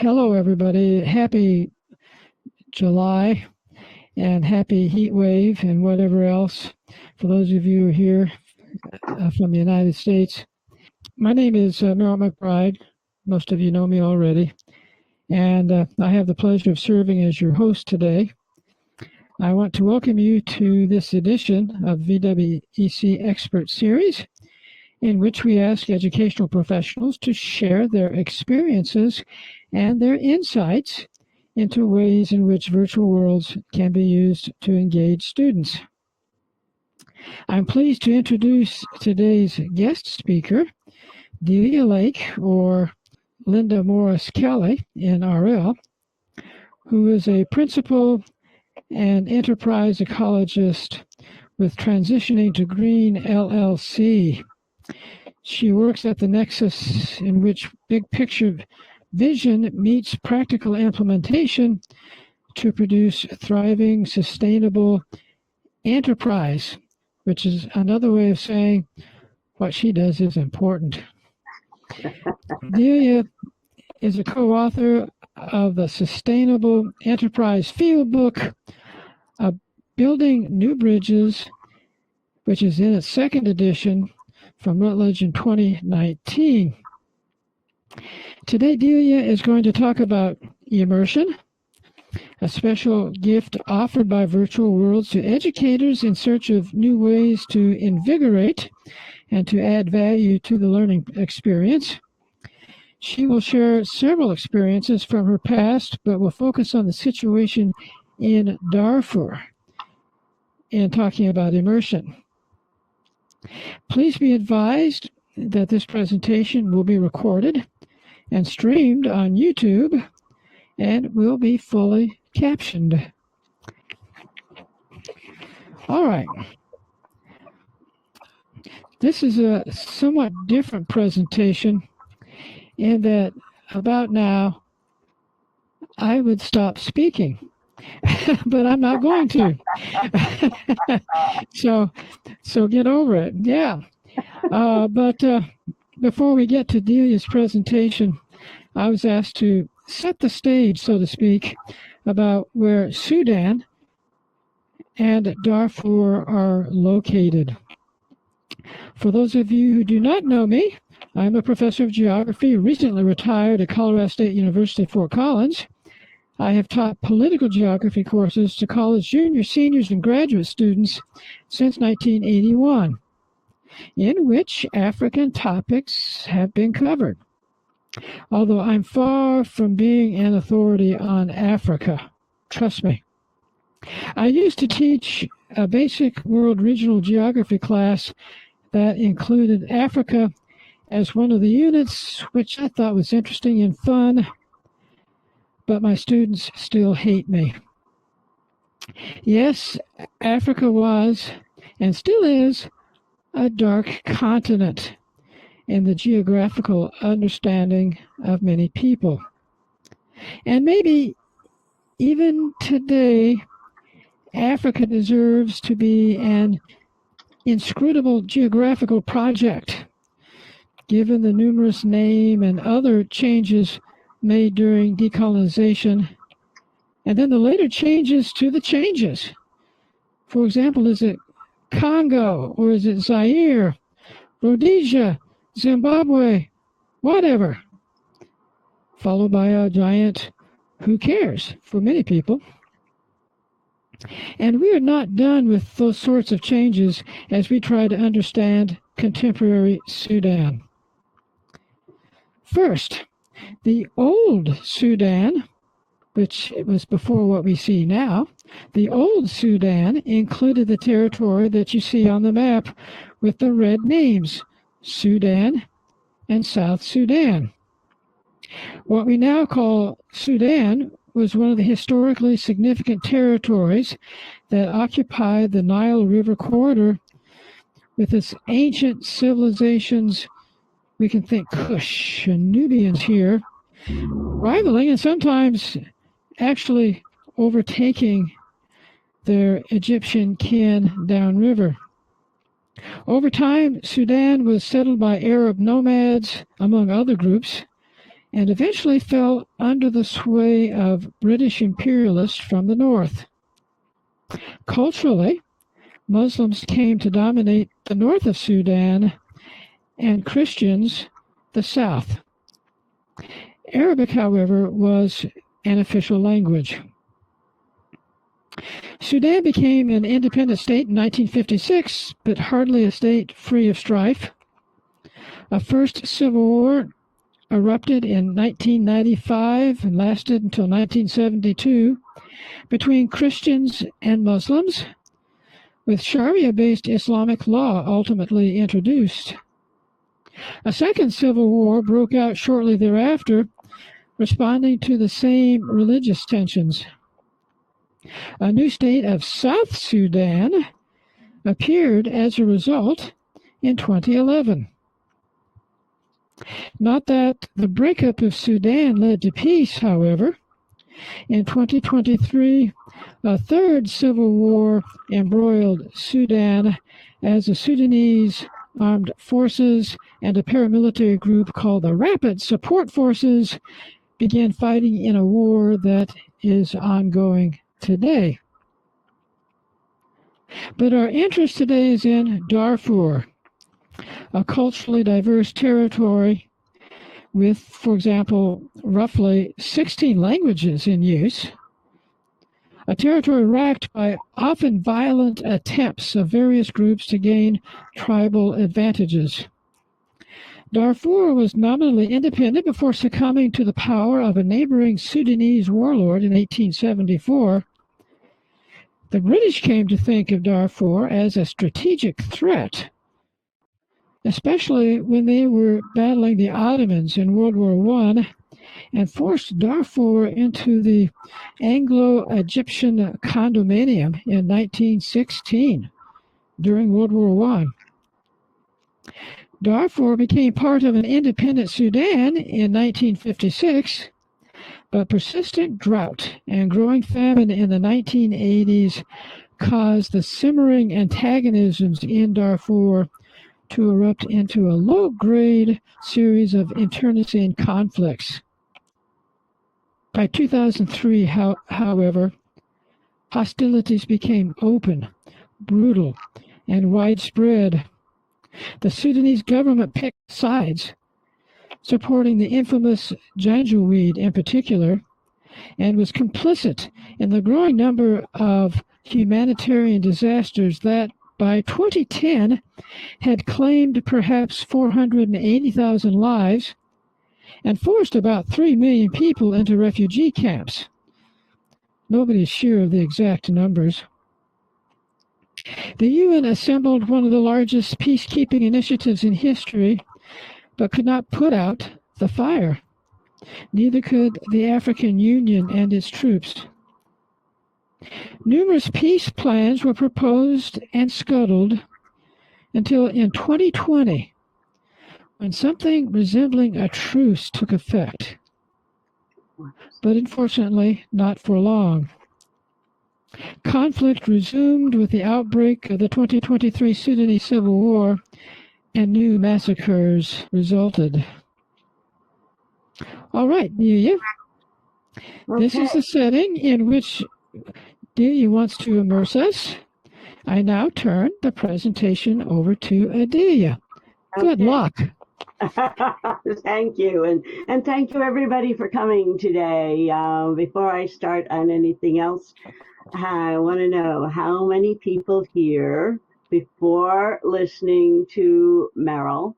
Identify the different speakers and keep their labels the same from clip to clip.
Speaker 1: Hello, everybody. Happy July and happy heat wave and whatever else for those of you who are here from the United States. My name is Merrill McBride. Most of you know me already. And I have the pleasure of serving as your host today. I want to welcome you to this edition of VWEC Expert Series, in which we ask educational professionals to share their experiences and their insights into ways in which virtual worlds can be used to engage students. I'm pleased to introduce today's guest speaker, Delia Lake, or Linda Morris Kelly in RL, who is a principal and enterprise ecologist with Transitioning to Green LLC. She works at the nexus in which big picture vision meets practical implementation to produce thriving, sustainable enterprise, which is another way of saying what she does is important. Delia is a co-author of the Sustainable Enterprise Field Book, Building New Bridges, which is in its second edition from Routledge in 2019. Today, Delia is going to talk about immersion, a special gift offered by virtual worlds to educators in search of new ways to invigorate and to add value to the learning experience. She will share several experiences from her past, but will focus on the situation in Darfur in talking about immersion. Please be advised that this presentation will be recorded and streamed on YouTube and will be fully captioned. All right. This is a somewhat different presentation in that about now I would stop speaking, but I'm not going to. So get over it. Yeah. But before we get to Delia's presentation, I was asked to set the stage, so to speak, about where Sudan and Darfur are located. For those of you who do not know me, I'm a professor of geography, recently retired at Colorado State University, Fort Collins. I have taught political geography courses to college juniors, seniors, and graduate students since 1981, in which African topics have been covered. Although I'm far from being an authority on Africa, trust me. I used to teach a basic world regional geography class that included Africa as one of the units, which I thought was interesting and fun, but my students still hate me. Yes, Africa was, and still is, a dark continent in the geographical understanding of many people. And maybe even today, Africa deserves to be an inscrutable geographical project, given the numerous name and other changes made during decolonization, and then the later changes to the changes. For example, is it Congo, or is it Zaire, Rhodesia, Zimbabwe, whatever, followed by a giant who cares for many people. And we are not done with those sorts of changes as we try to understand contemporary Sudan. First, the old Sudan, which was before what we see now, the old Sudan included the territory that you see on the map with the red names, Sudan and South Sudan. What we now call Sudan was one of the historically significant territories that occupied the Nile River corridor with its ancient civilizations. We can think Kush and Nubians here, rivaling and sometimes actually overtaking their Egyptian kin downriver. Over time, Sudan was settled by Arab nomads, among other groups, and eventually fell under the sway of British imperialists from the north. Culturally, Muslims came to dominate the north of Sudan and Christians the south. Arabic, however, was an official language. Sudan became an independent state in 1956, but hardly a state free of strife. A first civil war erupted in 1995 and lasted until 1972 between Christians and Muslims, with Sharia-based Islamic law ultimately introduced. A second civil war broke out shortly thereafter, responding to the same religious tensions. A new state of South Sudan appeared as a result in 2011. Not that the breakup of Sudan led to peace, however. In 2023, a third civil war embroiled Sudan as the Sudanese armed forces and a paramilitary group called the Rapid Support Forces began fighting in a war that is ongoing today. But our interest today is in Darfur, a culturally diverse territory with, for example, roughly 16 languages in use, a territory racked by often violent attempts of various groups to gain tribal advantages. Darfur was nominally independent before succumbing to the power of a neighboring Sudanese warlord in 1874. The British came to think of Darfur as a strategic threat, especially when they were battling the Ottomans in World War I and forced Darfur into the Anglo-Egyptian condominium in 1916 during World War I. Darfur became part of an independent Sudan in 1956, but persistent drought and growing famine in the 1980s caused the simmering antagonisms in Darfur to erupt into a low-grade series of internecine conflicts. By 2003, however, hostilities became open, brutal, and widespread. The Sudanese government picked sides, supporting the infamous Janjaweed in particular, and was complicit in the growing number of humanitarian disasters that, by 2010, had claimed perhaps 480,000 lives and forced about 3 million people into refugee camps. Nobody's sure of the exact numbers. The UN assembled one of the largest peacekeeping initiatives in history, but could not put out the fire. Neither could the African Union and its troops. Numerous peace plans were proposed and scuttled until in 2020, when something resembling a truce took effect, but unfortunately not for long. Conflict resumed with the outbreak of the 2023 Sudanese Civil War, and new massacres resulted. All right, Delia. Okay. This is the setting in which Delia wants to immerse us. I now turn the presentation over to Delia. Okay. Good luck.
Speaker 2: Thank you, and thank you everybody for coming today. Before I start on anything else, I want to know how many people here, before listening to Merrill,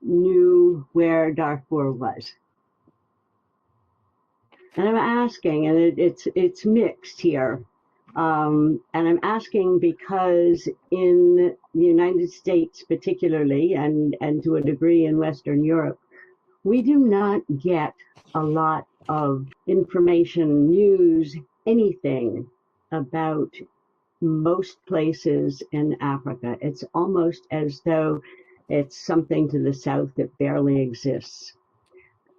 Speaker 2: knew where Darfur was. And I'm asking, and it's mixed here. And I'm asking because in the United States particularly, and to a degree in Western Europe, we do not get a lot of information, news, anything about most places in Africa. It's almost as though it's something to the south that barely exists.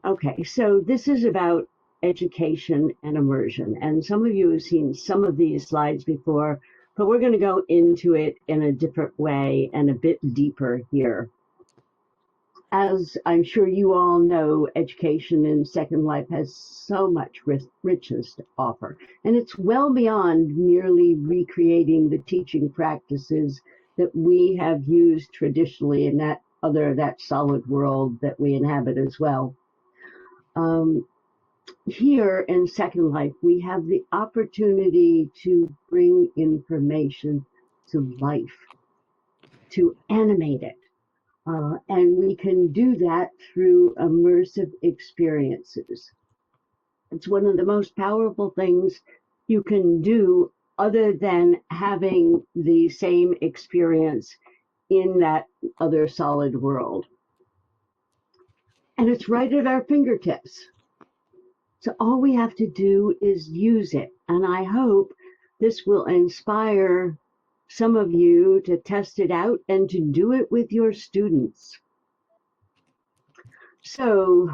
Speaker 2: Okay, so this is about education and immersion. And some of you have seen some of these slides before, but we're going to go into it in a different way and a bit deeper here. as I'm sure you all know, education in Second Life has so much richness to offer. And it's well beyond merely recreating the teaching practices that we have used traditionally in that solid world that we inhabit as well. Here in Second Life, we have the opportunity to bring information to life, to animate it. And we can do that through immersive experiences. It's one of the most powerful things you can do other than having the same experience in that other solid world. And it's right at our fingertips. So all we have to do is use it. And I hope this will inspire some of you to test it out and to do it with your students. So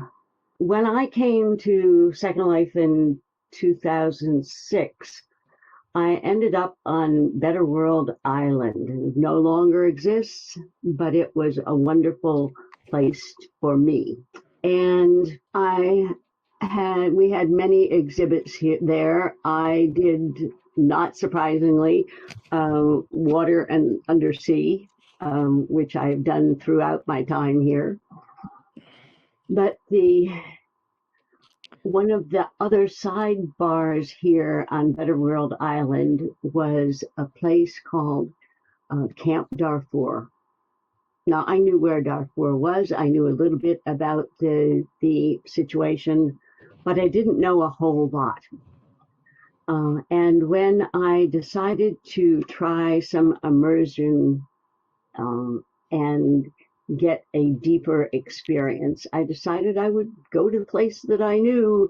Speaker 2: when I came to Second Life in 2006, I ended up on Better World Island. It no longer exists, but it was a wonderful place for me. And we had many exhibits there. I did, not surprisingly, water and undersea, which I've done throughout my time here. But one of the other sidebars here on Better World Island was a place called Camp Darfur. Now, I knew where Darfur was. I knew a little bit about the situation, but I didn't know a whole lot. And when I decided to try some immersion and get a deeper experience, I decided I would go to the place that I knew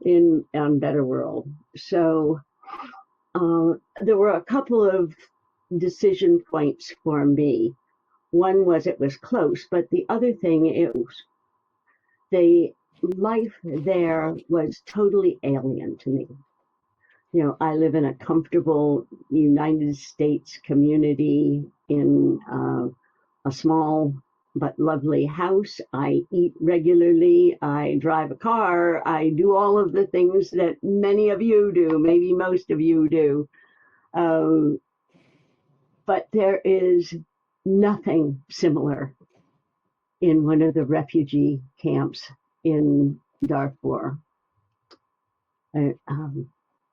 Speaker 2: in Better World. So there were a couple of decision points for me. One was it was close, but the other thing the life there was totally alien to me. You know, I live in a comfortable United States community in a small but lovely house. I eat regularly. I drive a car. I do all of the things that many of you do, maybe most of you do. But there is nothing similar in one of the refugee camps in Darfur.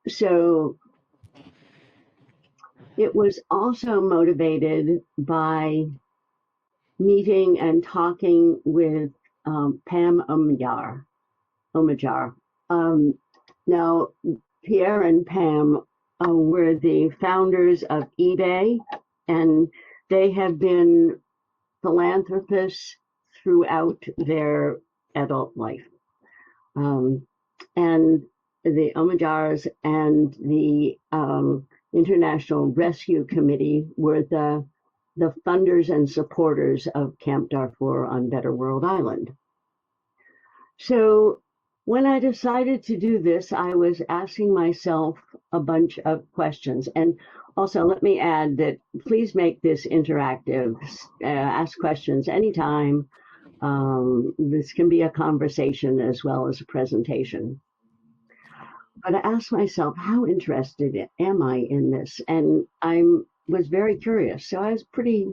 Speaker 2: So it was also motivated by meeting and talking with Pam Omidyar. Now, Pierre and Pam were the founders of eBay, and they have been philanthropists throughout their adult life. And the Omidyars and the International Rescue Committee were the funders and supporters of Camp Darfur on Better World Island. So when I decided to do this, I was asking myself a bunch of questions. And also, let me add that please make this interactive. Ask questions anytime. This can be a conversation as well as a presentation. But I asked myself, how interested am I in this? And I was very curious. So I was pretty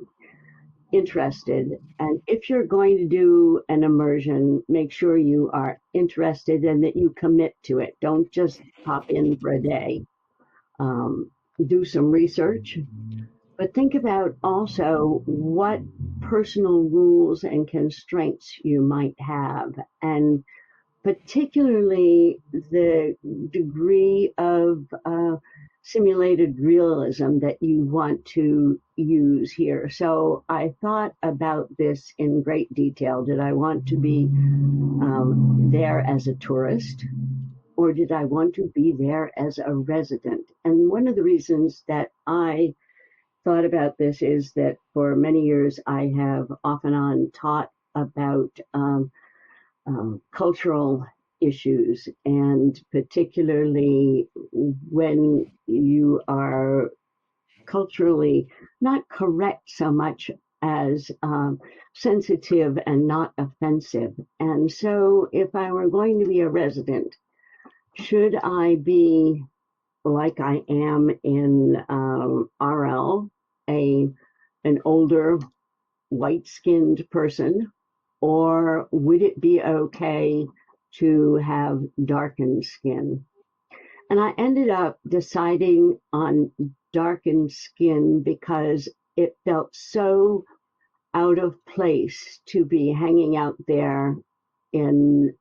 Speaker 2: interested. And if you're going to do an immersion, make sure you are interested and that you commit to it. Don't just pop in for a day. Do some research, but think about also what personal rules and constraints you might have, and particularly the degree of simulated realism that you want to use here. So I thought about this in great detail. Did I want to be there as a tourist, or did I want to be there as a resident? And one of the reasons that I thought about this is that for many years I have off and on taught about cultural issues, and particularly when you are culturally not correct so much as sensitive and not offensive. And so if I were going to be a resident, should I be like I am in RL, an older white-skinned person, or would it be okay to have darkened skin? And I ended up deciding on darkened skin because it felt so out of place to be hanging out there in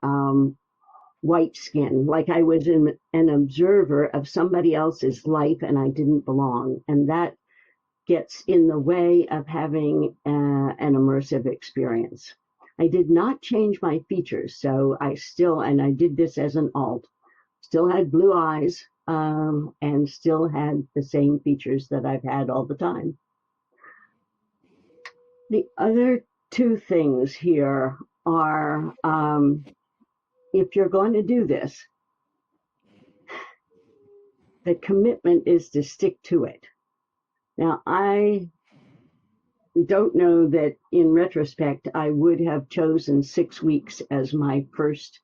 Speaker 2: white skin, like I was an observer of somebody else's life and I didn't belong. And that gets in the way of having an immersive experience. I did not change my features, so and I did this as an alt, still had blue eyes, and still had the same features that I've had all the time. The other two things here are, if you're going to do this, the commitment is to stick to it. Now, I don't know that in retrospect I would have chosen 6 weeks as my first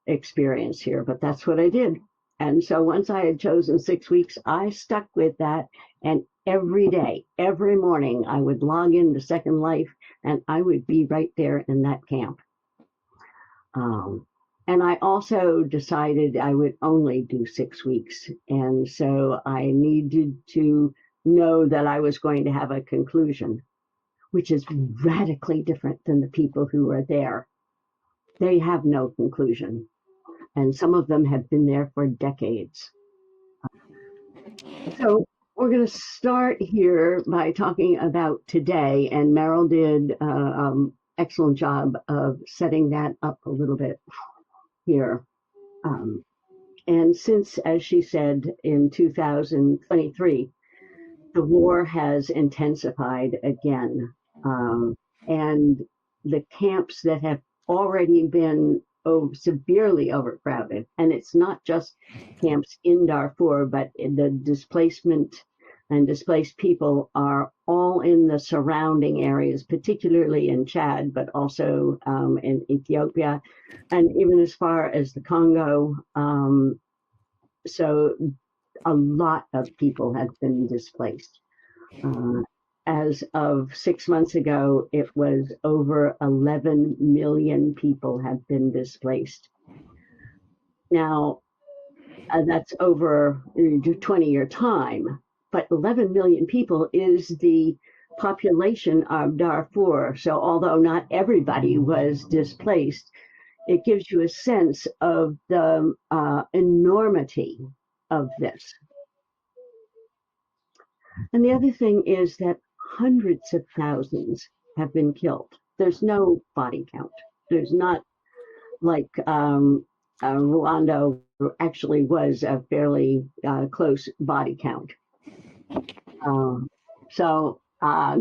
Speaker 2: experience here, but that's what I did. And so once I had chosen 6 weeks, I stuck with that. And every day, every morning, I would log into Second Life and I would be right there in that camp. And I also decided I would only do 6 weeks. And so I needed to know that I was going to have a conclusion, which is radically different than the people who are there. They have no conclusion. And some of them have been there for decades. So we're going to start here by talking about today. And Meryl did an excellent job of setting that up a little bit here. And since, as she said, in 2023, the war has intensified again. And the camps that have already been severely overcrowded, and it's not just camps in Darfur, but the displacement and displaced people are all in the surrounding areas, particularly in Chad, but also in Ethiopia, and even as far as the Congo. So a lot of people have been displaced. As of 6 months ago, it was over 11 million people have been displaced. Now, that's over 20-year time, but 11 million people is the population of Darfur. So although not everybody was displaced, it gives you a sense of the enormity of this. And the other thing is that hundreds of thousands have been killed. There's no body count. There's not like Rwanda actually was a fairly close body count. So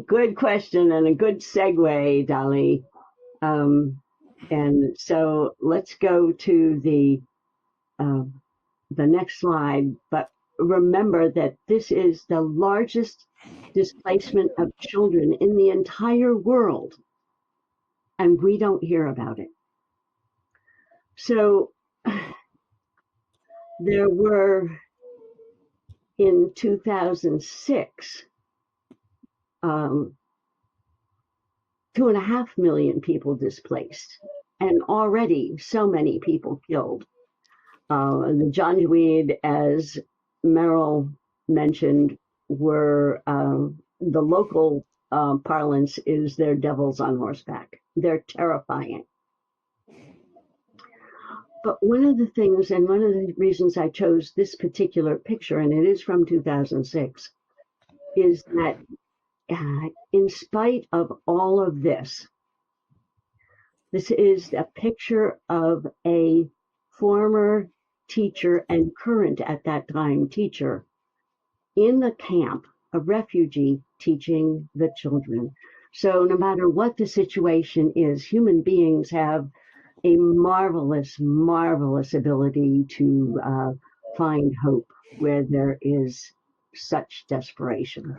Speaker 2: good question and a good segue, Dali. And so let's go to the next slide. But remember that this is the largest displacement of children in the entire world, and we don't hear about it. So there were, in 2006, 2.5 million people displaced, and already so many people killed. The Janjaweed, as Meryl mentioned, were the local parlance is their devils on horseback. They're terrifying. But one of the things, and one of the reasons I chose this particular picture, and it is from 2006, is that in spite of all of this, this is a picture of a former teacher and current at that time teacher in the camp, a refugee teaching the children. So no matter what the situation is, human beings have a marvelous, marvelous ability to find hope where there is such desperation.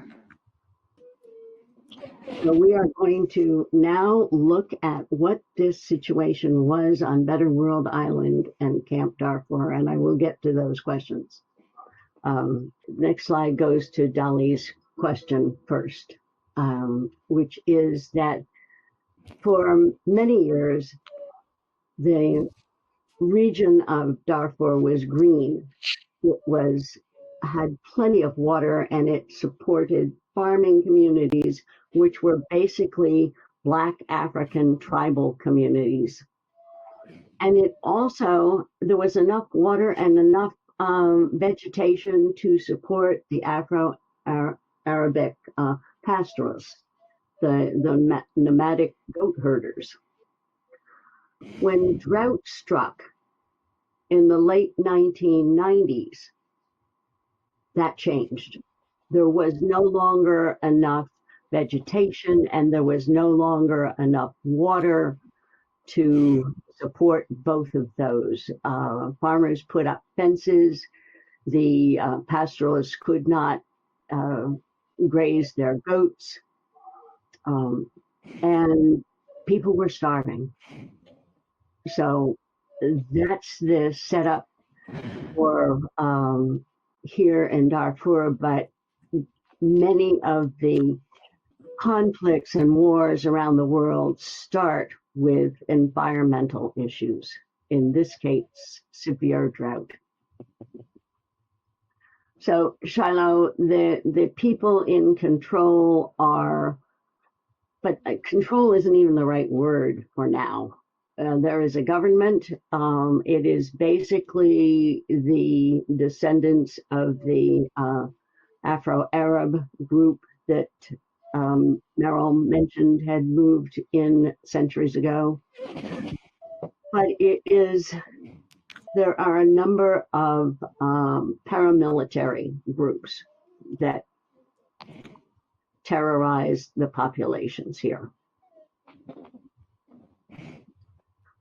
Speaker 2: So we are going to now look at what this situation was on Better World Island and Camp Darfur, and I will get to those questions. Next slide goes to Dali's question first, which is that for many years, the region of Darfur was green. It had plenty of water, and it supported farming communities, which were basically Black African tribal communities. And it also, there was enough water and enough vegetation to support the Afro-Arabic pastoralists, the nomadic goat herders. When drought struck in the late 1990s, that changed. There was no longer enough vegetation, and there was no longer enough water to support both of those. Farmers put up fences. The pastoralists could not graze their goats, and people were starving. So that's the setup for here in Darfur, but many of the conflicts and wars around the world start with environmental issues, in this case, severe drought. So, Shiloh, the people in control are, but control isn't even the right word for now. There is a government. It is basically the descendants of the Afro-Arab group that Merrill mentioned had moved in centuries ago. But there are a number of paramilitary groups that terrorize the populations here.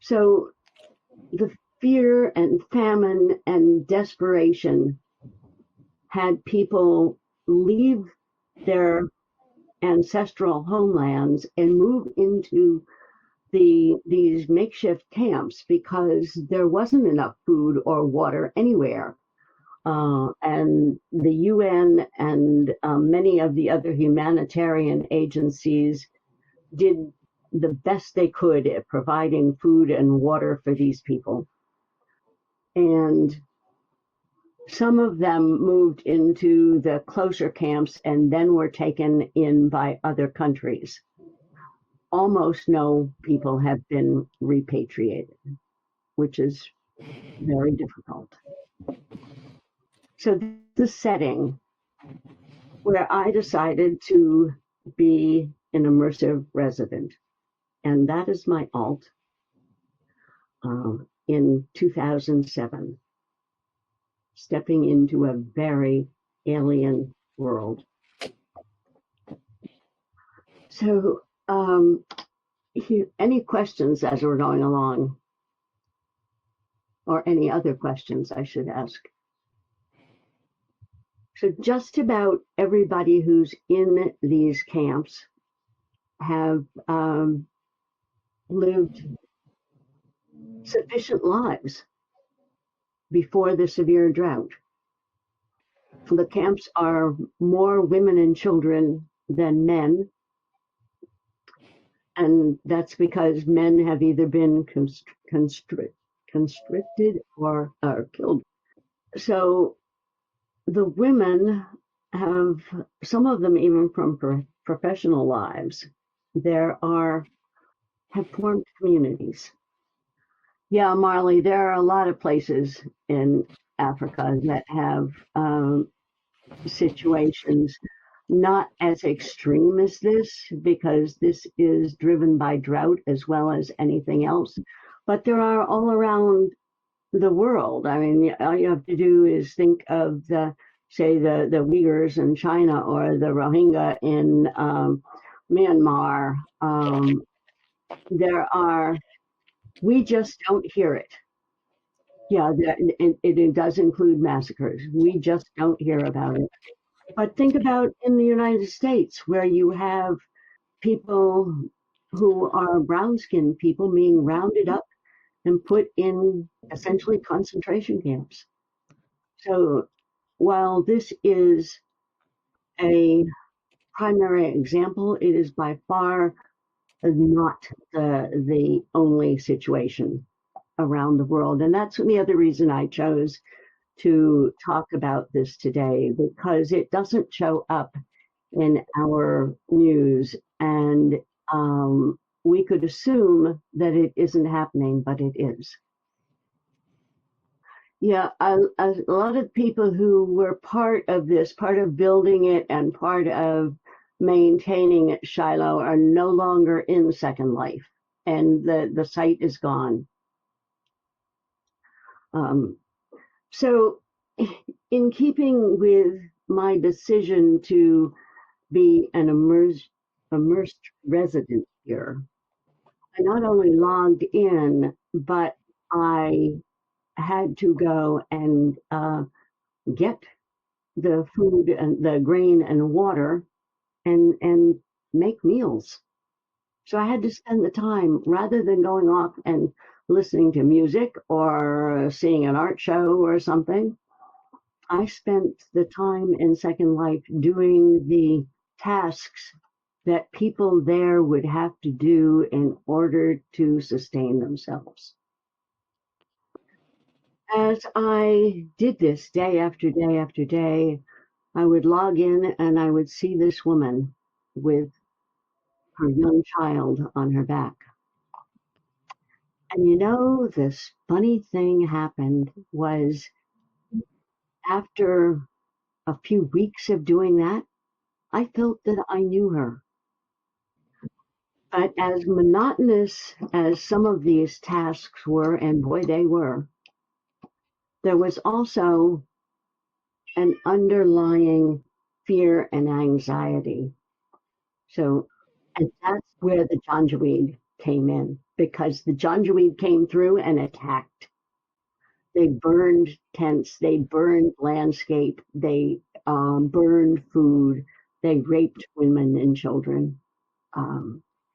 Speaker 2: So the fear and famine and desperation had people leave their ancestral homelands and move into these makeshift camps because there wasn't enough food or water anywhere. And the UN and many of the other humanitarian agencies did the best they could at providing food and water for these people. And some of them moved into the closer camps and then were taken in by other countries. Almost no people have been repatriated, which is very difficult. So the setting where I decided to be an immersive resident, and that is my alt in 2007, stepping into a very alien world. So any questions as we're going along, or any other questions I should ask? So just about everybody who's in these camps have lived sufficient lives before the severe drought. The camps are more women and children than men, and that's because men have either been constricted or killed. So the women have, some of them even from professional lives, have formed communities. Yeah, Marley, there are a lot of places in Africa that have situations not as extreme as this, because this is driven by drought as well as anything else. But there are all around the world. I mean, all you have to do is think of the Uyghurs in China or the Rohingya in Myanmar. We just don't hear it. Yeah, it does include massacres. We just don't hear about it. But think about in the United States, where you have people who are brown-skinned people being rounded up and put in essentially concentration camps. So while this is a primary example, it is by far not the only situation around the world. And that's the other reason I chose to talk about this today, because it doesn't show up in our news. And we could assume that it isn't happening, but it is. Yeah, a lot of people who were part of this, part of building it and part of maintaining it, Shiloh, are no longer in Second Life, and the site is gone. So in keeping with my decision to be an immersed resident here, I not only logged in, but I had to go and get the food and the grain and water and make meals. So I had to spend the time rather than going off and listening to music or seeing an art show or something. I spent the time in Second Life doing the tasks that people there would have to do in order to sustain themselves. As I did this day after day after day, I would log in and I would see this woman with her young child on her back. And you know, this funny thing happened was after a few weeks of doing that, I felt that I knew her. But as monotonous as some of these tasks were, and boy, they were, there was also an underlying fear and anxiety. So, and that's where the Janjaweed came in, because the Janjaweed came through and attacked. They burned tents, they burned landscape, they burned food, they raped women and children.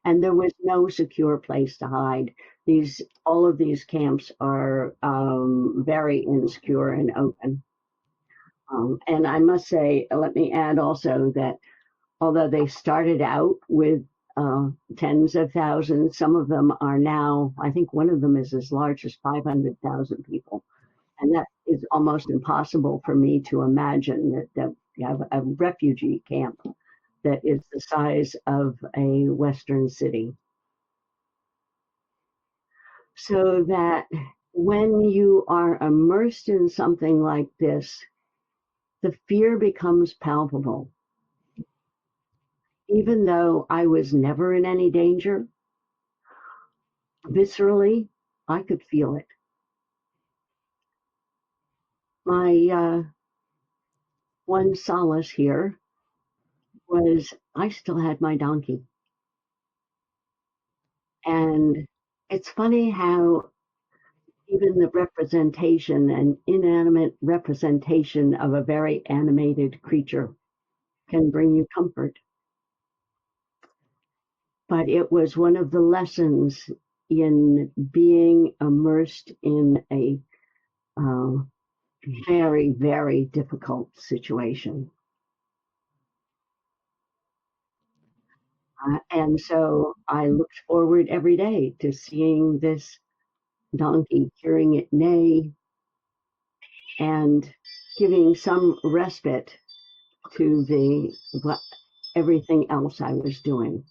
Speaker 2: And there was no secure place to hide. All of these camps are very insecure and open. And I must say, let me add also that although they started out with tens of thousands, some of them are now, I think one of them is as large as 500,000 people. And that is almost impossible for me to imagine that you have a refugee camp that is the size of a Western city. So that when you are immersed in something like this, the fear becomes palpable. Even though I was never in any danger, viscerally, I could feel it. My one solace here was I still had my donkey. And it's funny how even the representation, an inanimate representation of a very animated creature, can bring you comfort. But it was one of the lessons in being immersed in a very, very difficult situation. And so I looked forward every day to seeing this donkey, hearing it neigh, and giving some respite to everything else I was doing.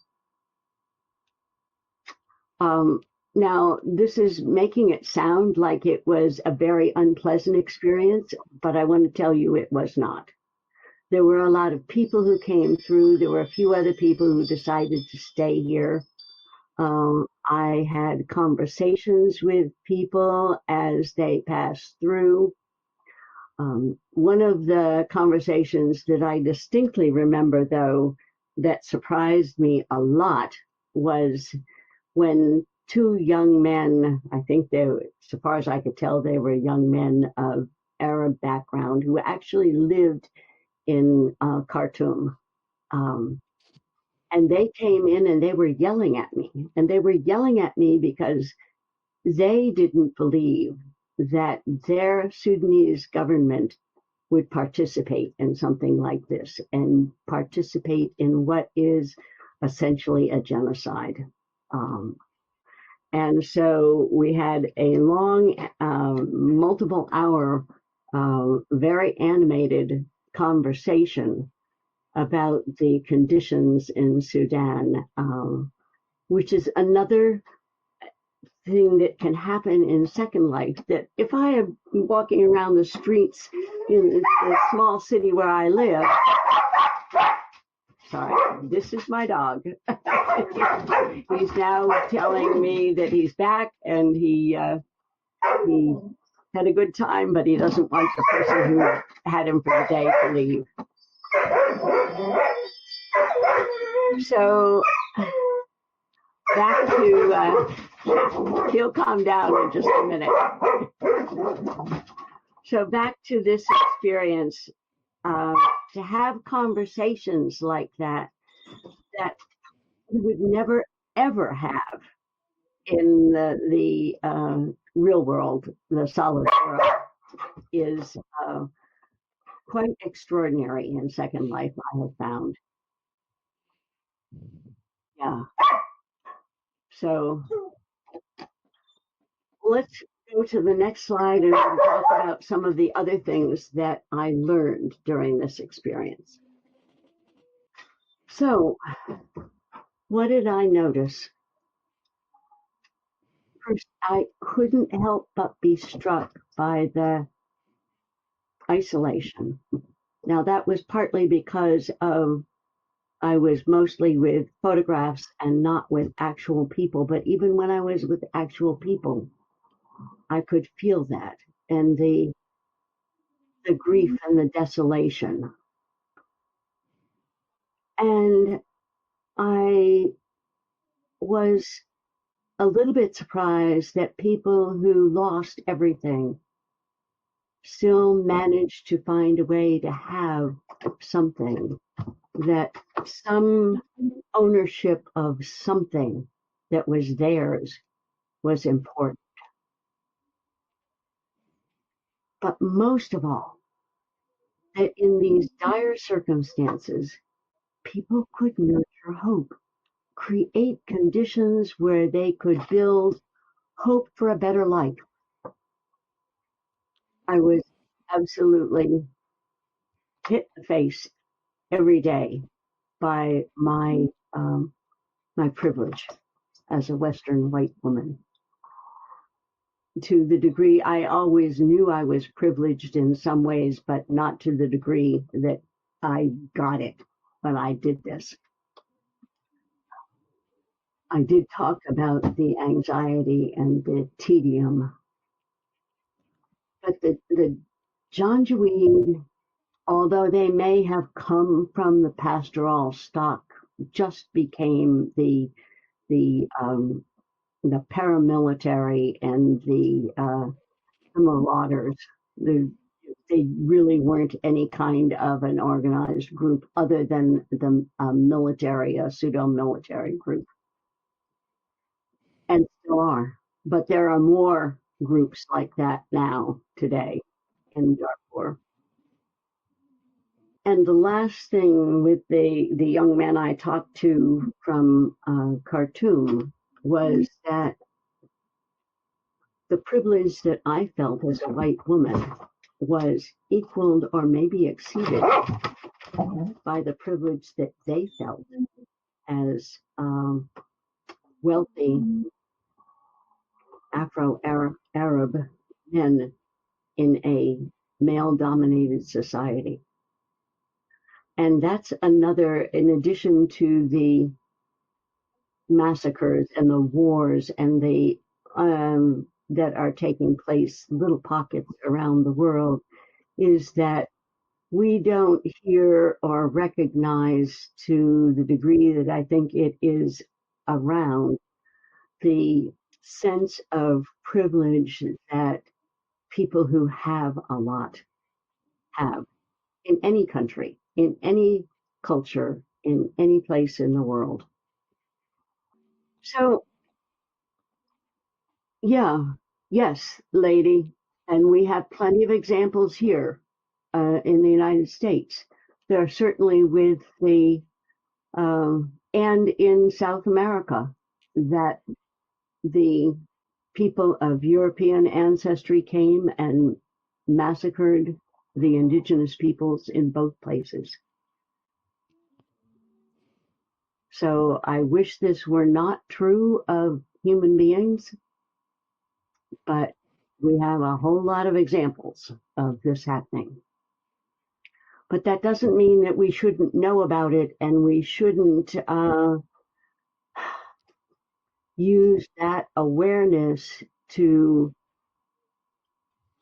Speaker 2: Now, this is making it sound like it was a very unpleasant experience, but I want to tell you it was not. There were a lot of people who came through. There were a few other people who decided to stay here. I had conversations with people as they passed through. One of the conversations that I distinctly remember, though, that surprised me a lot was when two young men, I think they were, so far as I could tell, they were young men of Arab background who actually lived in Khartoum. And they came in and they were yelling at me. And they were yelling at me because they didn't believe that their Sudanese government would participate in something like this and participate in what is essentially a genocide. Um, and so we had a long, multiple hour, very animated conversation about the conditions in Sudan, which is another thing that can happen in Second Life. That if I am walking around the streets in the small city where I live, sorry, this is my dog. He's now telling me that he's back and he had a good time, but he doesn't want the person who had him for the day to leave. So back to, he'll calm down in just a minute. So back to this experience, to have conversations like that you would never, ever have in the real world, the solid world, is quite extraordinary in Second Life, I have found. Yeah. So let's go to the next slide and talk about some of the other things that I learned during this experience. So, what did I notice? First, I couldn't help but be struck by the isolation. Now, that was partly because I was mostly with photographs and not with actual people, but even when I was with actual people, I could feel that, and the grief and the desolation. And I was a little bit surprised that people who lost everything still managed to find a way to have something, that some ownership of something that was theirs was important. But most of all, that in these dire circumstances, people could nurture hope, create conditions where they could build hope for a better life. I was absolutely hit in the face every day by my privilege as a Western white woman. To the degree I always knew I was privileged in some ways, but not to the degree that I got it when I did this. I did talk about the anxiety and the tedium, but the Janjaweed, although they may have come from the pastoral stock, just became the paramilitary and the marauders. They really weren't any kind of an organized group other than the military, a pseudo-military group, and still are. But there are more groups like that now today in Darfur. And the last thing with the young man I talked to from Khartoum was that the privilege that I felt as a white woman was equaled or maybe exceeded by the privilege that they felt as wealthy Afro-Arab men in a male-dominated society. And that's another, in addition to the massacres and the wars and the that are taking place, little pockets around the world, is that we don't hear or recognize, to the degree that I think it is around, the sense of privilege that people who have a lot have in any country, in any culture, in any place in the world. So, yeah, yes, lady. And we have plenty of examples here in the United States. There are certainly with the, and in South America, that the people of European ancestry came and massacred the indigenous peoples in both places. So I wish this were not true of human beings, but we have a whole lot of examples of this happening. But that doesn't mean that we shouldn't know about it and we shouldn't use that awareness to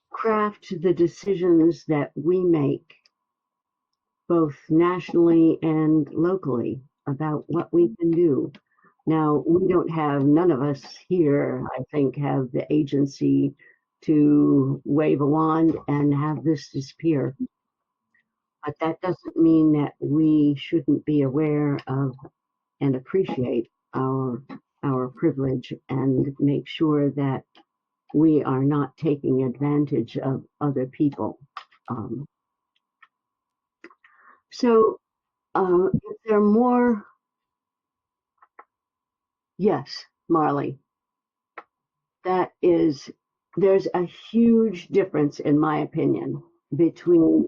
Speaker 2: craft the decisions that we make, both nationally and locally, about what we can do. Now, we don't have, none of us here, I think, have the agency to wave a wand and have this disappear. But that doesn't mean that we shouldn't be aware of and appreciate our privilege and make sure that we are not taking advantage of other people. Um, so, if there are more, yes, Marley, that is, there's a huge difference, in my opinion, between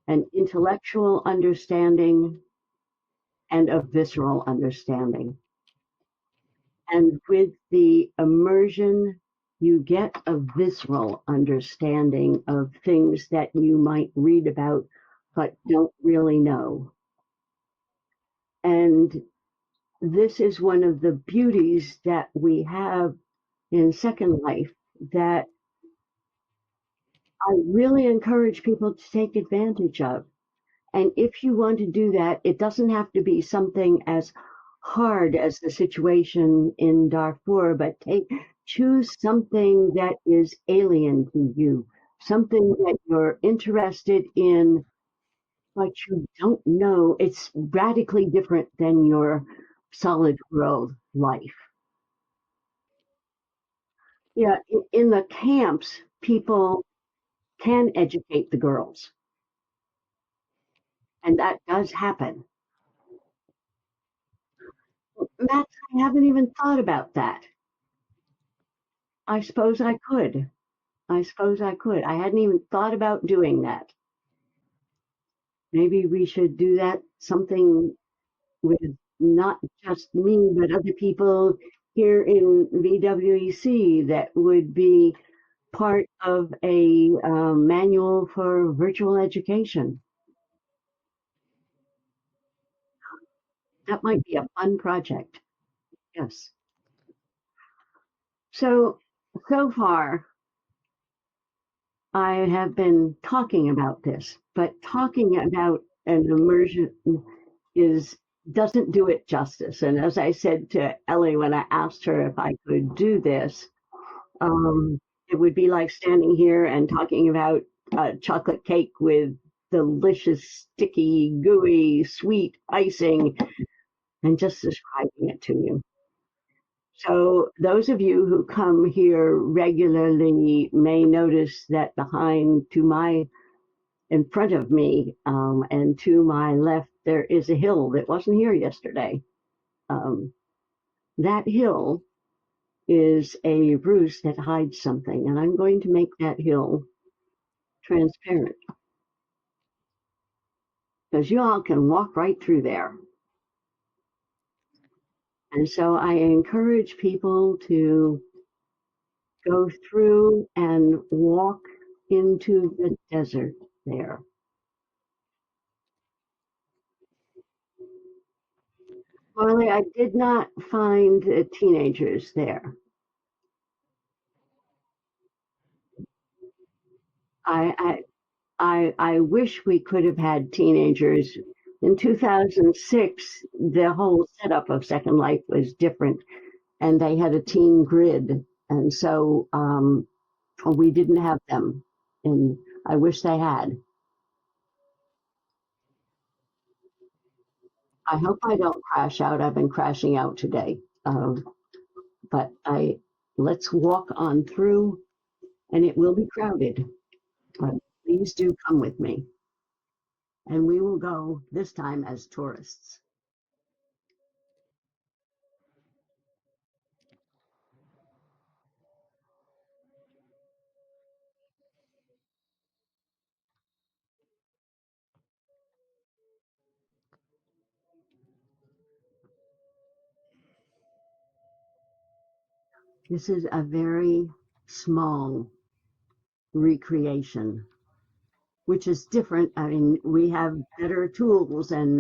Speaker 2: an intellectual understanding and a visceral understanding. And with the immersion, you get a visceral understanding of things that you might read about but don't really know. And this is one of the beauties that we have in Second Life that I really encourage people to take advantage of. And if you want to do that, it doesn't have to be something as hard as the situation in Darfur, but choose something that is alien to you, something that you're interested in, but you don't know. It's radically different than your solid world life. Yeah, in the camps, people can educate the girls, and that does happen. Matt, I haven't even thought about that. I suppose I could. I suppose I could. I hadn't even thought about doing that. Maybe we should do that, something with not just me, but other people here in VWEC that would be part of a manual for virtual education. That might be a fun project. Yes. So far, I have been talking about this, but talking about an immersion is doesn't do it justice. And as I said to Ellie when I asked her if I could do this, it would be like standing here and talking about chocolate cake with delicious, sticky, gooey, sweet icing and just describing it to you. So those of you who come here regularly may notice that behind to my in front of me and to my left there is a hill that wasn't here yesterday. Um, that hill is a ruse that hides something, and I'm going to make that hill transparent because you all can walk right through there. And so I encourage people to go through and walk into the desert there. Marley, I did not find teenagers there. I, I wish we could have had teenagers. In 2006, the whole setup of Second Life was different, and they had a teen grid, and so we didn't have them. And I wish they had. I hope I don't crash out. I've been crashing out today. But let's walk on through, and it will be crowded, but please do come with me. And we will go this time as tourists. This is a very small recreation, which is different. I mean, we have better tools and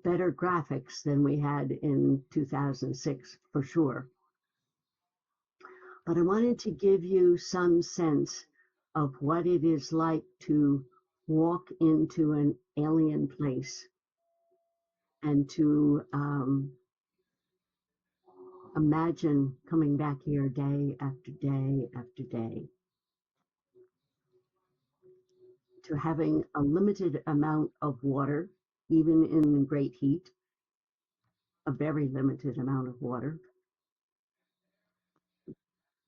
Speaker 2: better graphics than we had in 2006 for sure. But I wanted to give you some sense of what it is like to walk into an alien place and to imagine coming back here day after day after day, to having a limited amount of water, even in great heat, a very limited amount of water.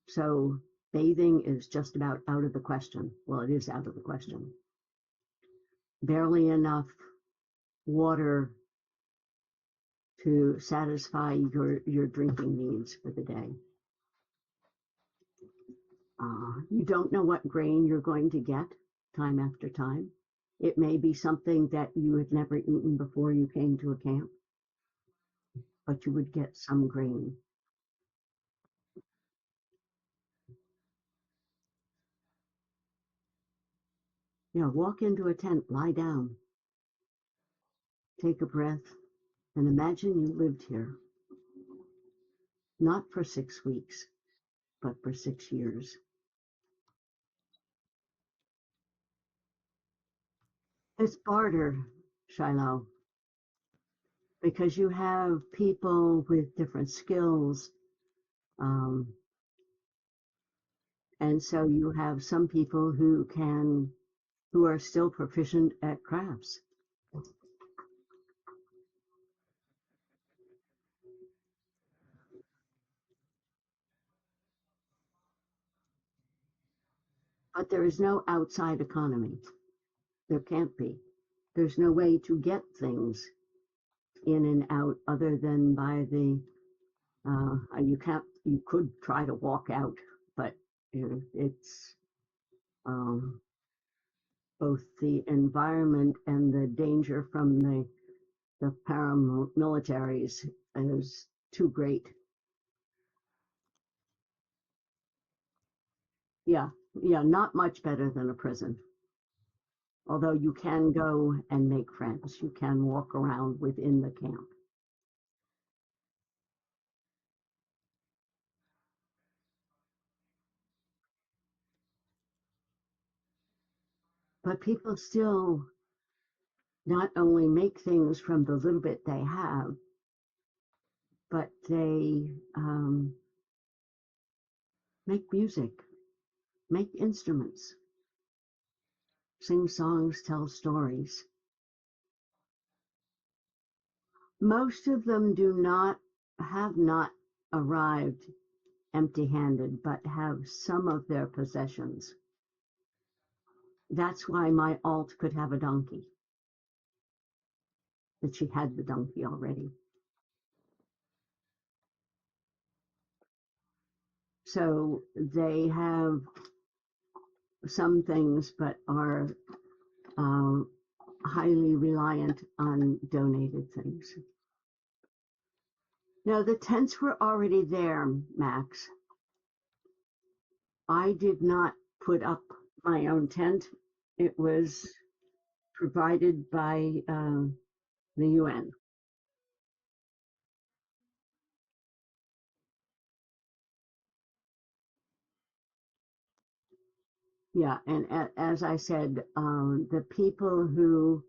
Speaker 2: So bathing is just about out of the question. Well, it is out of the question. Barely enough water to satisfy your drinking needs for the day. You don't know what grain you're going to get time after time. It may be something that you had never eaten before you came to a camp, but you would get some grain. You know, walk into a tent, lie down, take a breath, and imagine you lived here, not for 6 weeks, but for 6 years. It's barter, Shiloh, because you have people with different skills. Um, and so you have some people who are still proficient at crafts. But there is no outside economy. There can't be. There's no way to get things in and out other than by you can't, you could try to walk out, but it's um, both the environment and the danger from the paramilitaries is too great. Yeah, yeah, not much better than a prison. Although you can go and make friends, you can walk around within the camp. But people still not only make things from the little bit they have, but they make music, make instruments, sing songs, tell stories. Most of them have not arrived empty-handed, but have some of their possessions. That's why my alt could have a donkey, that she had the donkey already. So they have some things, but are uh, highly reliant on donated things. No, the tents were already there, Max. I did not put up my own tent. It was provided by the UN. Yeah, and as I said, the people who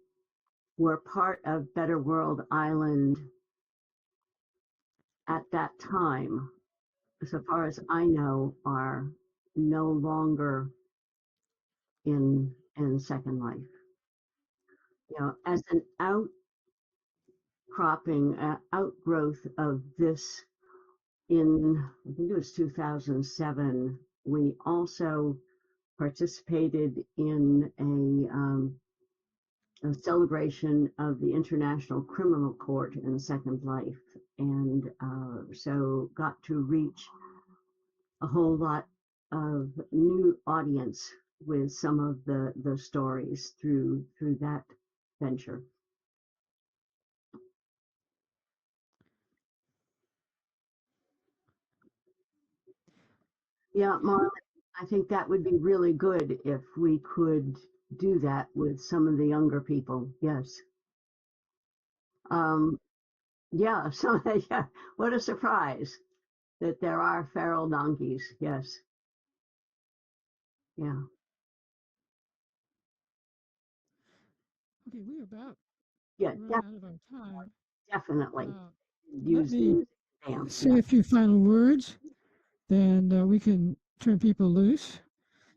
Speaker 2: were part of Better World Island at that time, so far as I know, are no longer in Second Life. as an outcropping, outgrowth of this in, I think it was 2007, we also participated in a celebration of the International Criminal Court in Second Life, and so got to reach a whole lot of new audience with some of the stories through that venture. Yeah, Marla, I think that would be really good if we could do that with some of the younger people. Yes. Um, yeah, so yeah, what a surprise that there are feral donkeys. Yes. Yeah.
Speaker 1: Okay, we're about
Speaker 2: Yeah,
Speaker 1: to run out of our time.
Speaker 2: definitely.
Speaker 1: Uh, let
Speaker 2: Use the
Speaker 1: me
Speaker 2: music to dance.
Speaker 1: say
Speaker 2: Yeah.
Speaker 1: a few final words, then we can turn people loose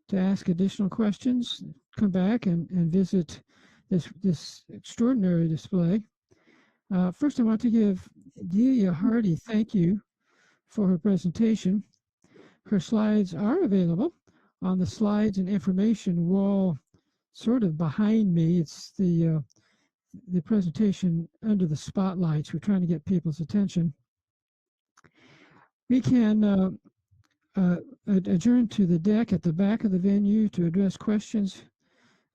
Speaker 1: to ask additional questions, come back and visit this extraordinary display. First, I want to give Delia a hearty thank you for her presentation. Her slides are available on the slides and information wall sort of behind me. It's the presentation under the spotlights. We're trying to get people's attention. We can adjourn to the deck at the back of the venue to address questions,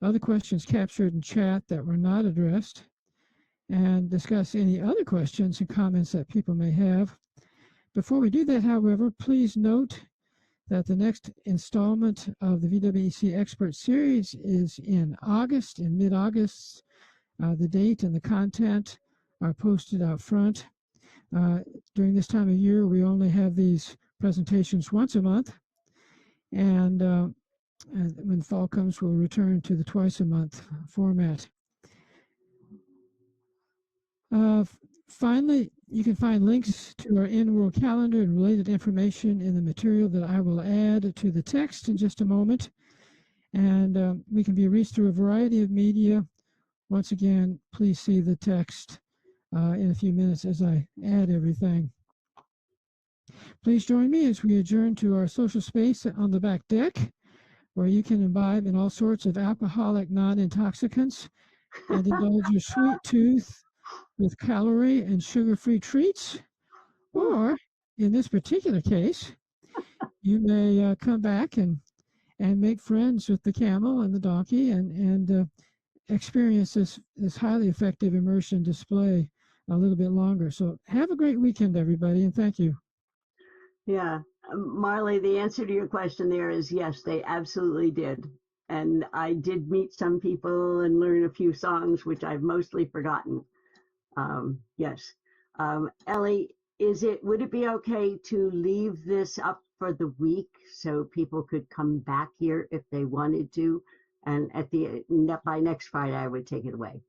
Speaker 1: other questions captured in chat that were not addressed, and discuss any other questions and comments that people may have. Before we do that, however, please note that the next installment of the VWEC Expert Series is in August, in mid-August. The date and the content are posted out front. During this time of year, we only have these presentations once a month, and when fall comes, we'll return to the twice a month format. Finally, you can find links to our in-world calendar and related information in the material that I will add to the text in just a moment. And we can be reached through a variety of media. Once again, please see the text in a few minutes as I add everything. Please join me as we adjourn to our social space on the back deck, where you can imbibe in all sorts of alcoholic non-intoxicants and indulge your sweet tooth with calorie and sugar-free treats. Or, in this particular case, you may come back and make friends with the camel and the donkey and experience this highly effective immersion display a little bit longer. So have a great weekend, everybody, and thank you.
Speaker 2: Yeah. Marley, the answer to your question there is yes, they absolutely did. And I did meet some people and learn a few songs, which I've mostly forgotten. Yes. Ellie, would it be okay to leave this up for the week so people could come back here if they wanted to? And by next Friday, I would take it away.